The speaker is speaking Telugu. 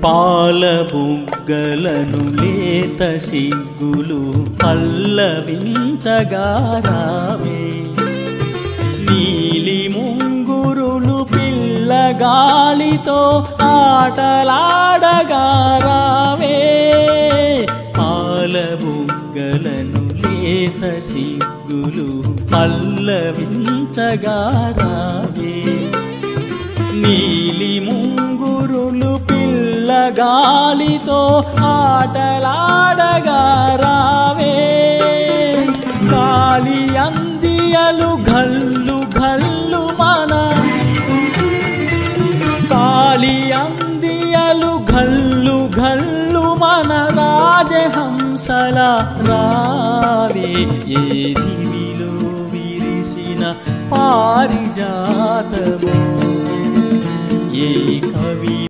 పాల బుగ్గలను లేత సిగ్గులు పల్లవించగా రావే నీలి ముంగురులు పిల్లగాలితో ఆటలాడగా రావే పాల బుగ్గలను లేత సిగ్గులు పల్లవించగా రావే నీలి ముంగురులు పిల్లగాలితో ఆటలాడగా రావే గాలి అందియలు ఘల్లు ఘల్లు మన గాలి అందియలు ఘల్లు ఘల్లు మన రాజహంసల రావే ఏ దివిలో విరిసిన పారిజాతమో ఏ కవి